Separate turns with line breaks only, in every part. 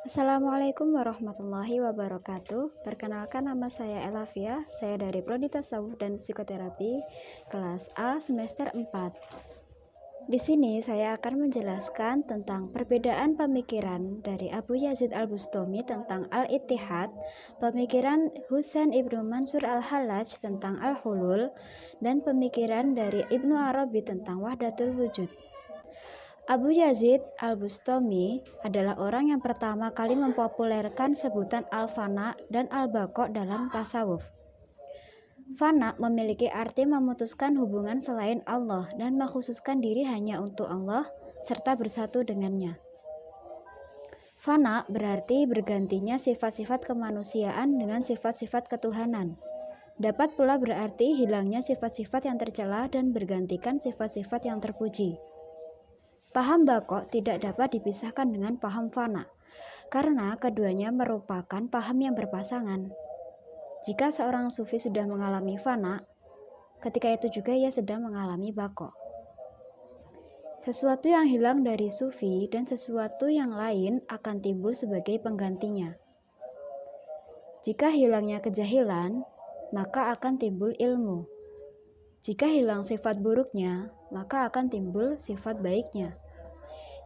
Assalamualaikum warahmatullahi wabarakatuh. Perkenalkan, nama saya Elafia. Saya dari Prodi Tasawuf dan Psikoterapi kelas A semester 4. Di sini saya akan menjelaskan tentang perbedaan pemikiran dari Abu Yazid Al-Bustami tentang Al-Ittihad, pemikiran Husain Ibnu Mansur Al-Hallaj tentang Al-Hulul, dan pemikiran dari Ibnu Arabi tentang Wahdatul Wujud. Abu Yazid Al-Bustami adalah orang yang pertama kali mempopulerkan sebutan al-fana dan al-baqa dalam tasawuf. Fana memiliki arti memutuskan hubungan selain Allah dan mengkhususkan diri hanya untuk Allah serta bersatu dengannya. Fana berarti bergantinya sifat-sifat kemanusiaan dengan sifat-sifat ketuhanan. Dapat pula berarti hilangnya sifat-sifat yang tercela dan bergantikan sifat-sifat yang terpuji. Paham bako tidak dapat dipisahkan dengan paham fana, karena keduanya merupakan paham yang berpasangan. Jika seorang sufi sudah mengalami fana, ketika itu juga ia sedang mengalami bako. Sesuatu yang hilang dari sufi dan sesuatu yang lain akan timbul sebagai penggantinya. Jika hilangnya kejahilan, maka akan timbul ilmu. Jika hilang sifat buruknya, maka akan timbul sifat baiknya.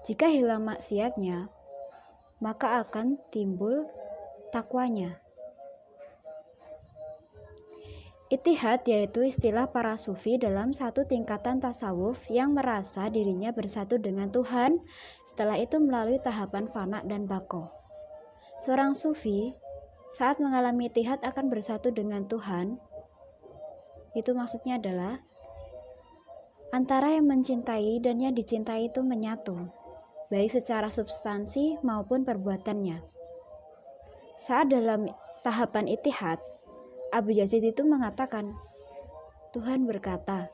Jika hilang maksiatnya, maka akan timbul takwanya. Ittihad yaitu istilah para sufi dalam satu tingkatan tasawuf yang merasa dirinya bersatu dengan Tuhan, setelah itu melalui tahapan fana dan bako. Seorang sufi saat mengalami ittihad akan bersatu dengan Tuhan. Itu maksudnya adalah antara yang mencintai dan yang dicintai itu menyatu, baik secara substansi maupun perbuatannya. Saat dalam tahapan ittihad, Abu Yazid itu mengatakan, Tuhan berkata,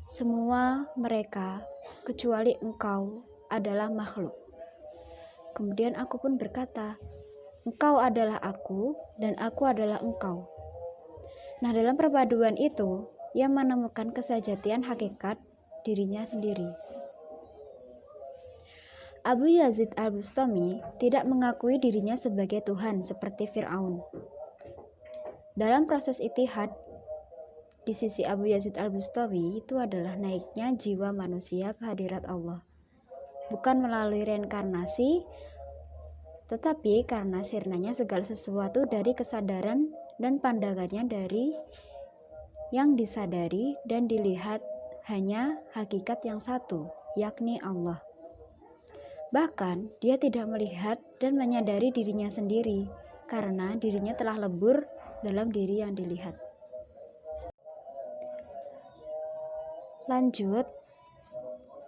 semua mereka kecuali engkau adalah makhluk. Kemudian aku pun berkata, engkau adalah aku dan aku adalah engkau. Nah, dalam perpaduan itu, ia menemukan kesejatian hakikat dirinya sendiri. Abu Yazid Al-Bustami tidak mengakui dirinya sebagai Tuhan seperti Fir'aun. Dalam proses ittihad, di sisi Abu Yazid Al-Bustami itu adalah naiknya jiwa manusia ke hadirat Allah. Bukan melalui reinkarnasi, tetapi karena sirnanya segala sesuatu dari kesadaran dan pandangannya dari yang disadari dan dilihat hanya hakikat yang satu, yakni Allah. Bahkan dia tidak melihat dan menyadari dirinya sendiri karena dirinya telah lebur dalam diri yang dilihat. Lanjut,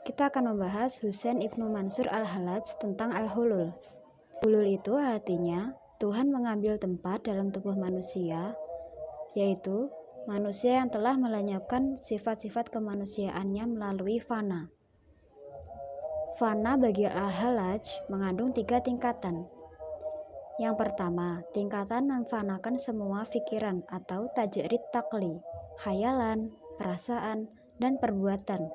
kita akan membahas Husain Ibnu Mansur Al-Hallaj tentang Al-Hulul. Hulul itu artinya Tuhan mengambil tempat dalam tubuh manusia, yaitu manusia yang telah melenyapkan sifat-sifat kemanusiaannya melalui fana. Fana bagi Al-Hallaj mengandung 3 tingkatan. Yang pertama, tingkatan memfanakan semua pikiran atau tajrid takli, khayalan, perasaan, dan perbuatan,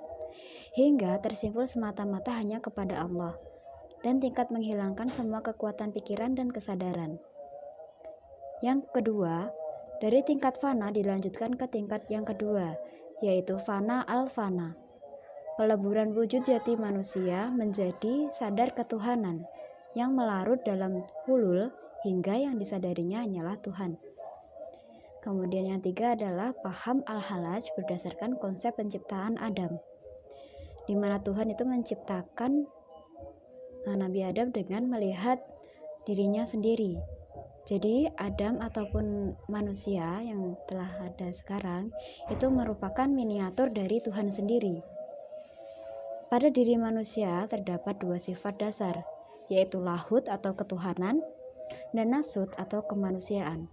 hingga tersimpul semata-mata hanya kepada Allah, dan tingkat menghilangkan semua kekuatan pikiran dan kesadaran. Yang kedua, dari tingkat fana dilanjutkan ke tingkat yang kedua, yaitu fana al-fana. Peleburan wujud jati manusia menjadi sadar ketuhanan yang melarut dalam hulul hingga yang disadarinya hanyalah Tuhan. Kemudian yang tiga adalah paham Al-Hallaj berdasarkan konsep penciptaan Adam, di mana Tuhan itu menciptakan Nabi Adam dengan melihat dirinya sendiri. Jadi Adam ataupun manusia yang telah ada sekarang itu merupakan miniatur dari Tuhan sendiri. Pada diri manusia terdapat 2 sifat dasar, yaitu lahut atau ketuhanan dan nasut atau kemanusiaan.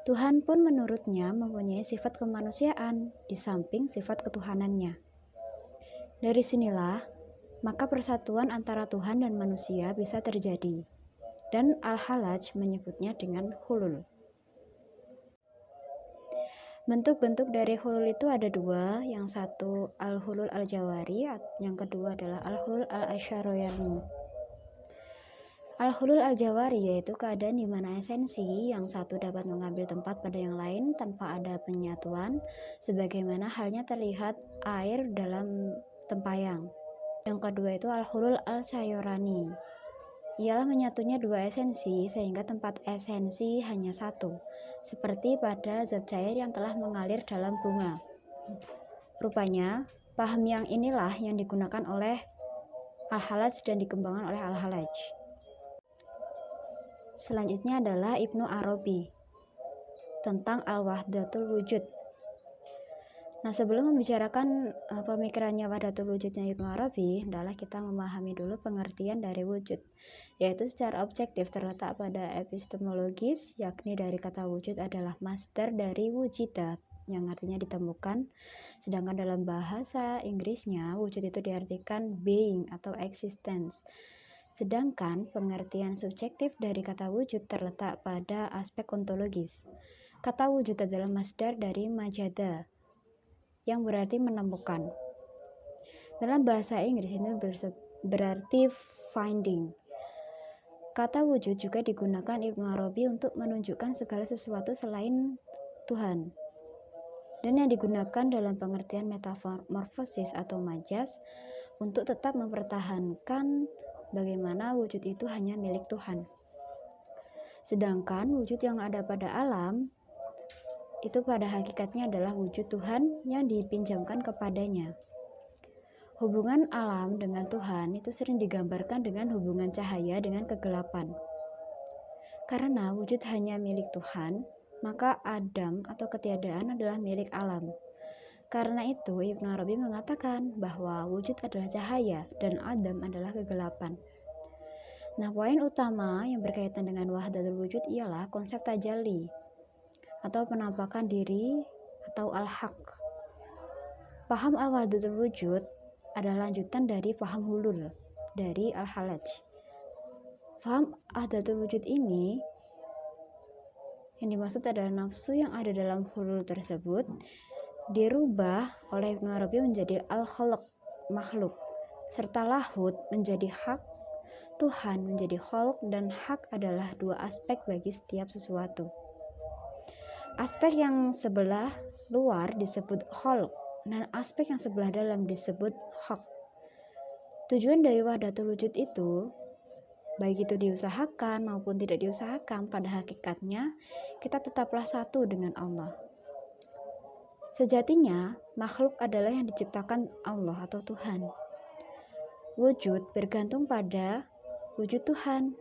Tuhan pun menurutnya mempunyai sifat kemanusiaan di samping sifat ketuhanannya. Dari sinilah maka persatuan antara Tuhan dan manusia bisa terjadi, dan Al-Hallaj menyebutnya dengan hulul. Bentuk-bentuk dari hulul itu ada 2, yang satu al-hulul al-jawari, yang kedua adalah al-hulul al-asyariyani. Al-hulul al-jawari yaitu keadaan di mana esensi yang satu dapat mengambil tempat pada yang lain tanpa ada penyatuan, sebagaimana halnya terlihat air dalam tempayan. Yang kedua itu al-hulul al-sayorani, ialah menyatunya dua esensi sehingga tempat esensi hanya satu, seperti pada zat cair yang telah mengalir dalam bunga. Rupanya, paham yang inilah yang digunakan oleh Al-Hallaj dan dikembangkan oleh Al-Hallaj. Selanjutnya adalah Ibnu Arabi tentang Al-Wahdatul Wujud. Nah, sebelum membicarakan pemikirannya Wahdatul Wujudnya Ibnu Arabi, adalah kita memahami dulu pengertian dari wujud, yaitu secara objektif terletak pada epistemologis, yakni dari kata wujud adalah masdar dari wujidat, yang artinya ditemukan, sedangkan dalam bahasa Inggrisnya wujud itu diartikan being atau existence. Sedangkan pengertian subjektif dari kata wujud terletak pada aspek ontologis. Kata wujud adalah masdar dari majada, yang berarti menemukan. Dalam bahasa Inggris ini berarti finding. Kata wujud juga digunakan Ibnu Arabi untuk menunjukkan segala sesuatu selain Tuhan. Dan yang digunakan dalam pengertian metamorfosis atau majas untuk tetap mempertahankan bagaimana wujud itu hanya milik Tuhan. Sedangkan wujud yang ada pada alam itu pada hakikatnya adalah wujud Tuhan yang dipinjamkan kepadanya. Hubungan alam dengan Tuhan itu sering digambarkan dengan hubungan cahaya dengan kegelapan. Karena wujud hanya milik Tuhan, maka Adam atau ketiadaan adalah milik alam. Karena itu Ibnu Arabi mengatakan bahwa wujud adalah cahaya dan Adam adalah kegelapan. Nah, poin utama yang berkaitan dengan wahdatul wujud ialah konsep tajalli atau penampakan diri atau al-haq. Paham al-wahdatul wujud adalah lanjutan dari paham hulul dari Al-Hallaj. Paham wahdatul wujud ini yang dimaksud adalah nafsu yang ada dalam hulul tersebut dirubah oleh Ibnu Arabi menjadi al-khalq, makhluk, serta lahud menjadi hak, Tuhan menjadi khalq, dan hak adalah dua aspek bagi setiap sesuatu. Aspek yang sebelah luar disebut khalq dan aspek yang sebelah dalam disebut hak. Tujuan dari wahdatul wujud itu, baik itu diusahakan maupun tidak diusahakan, pada hakikatnya kita tetaplah satu dengan Allah. Sejatinya, makhluk adalah yang diciptakan Allah atau Tuhan. Wujud bergantung pada wujud Tuhan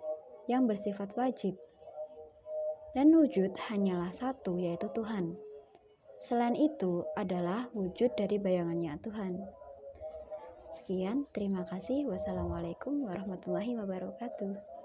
yang bersifat wajib. Dan wujud hanyalah satu, yaitu Tuhan. Selain itu adalah wujud dari bayangannya Tuhan. Sekian, terima kasih. Wassalamualaikum warahmatullahi wabarakatuh.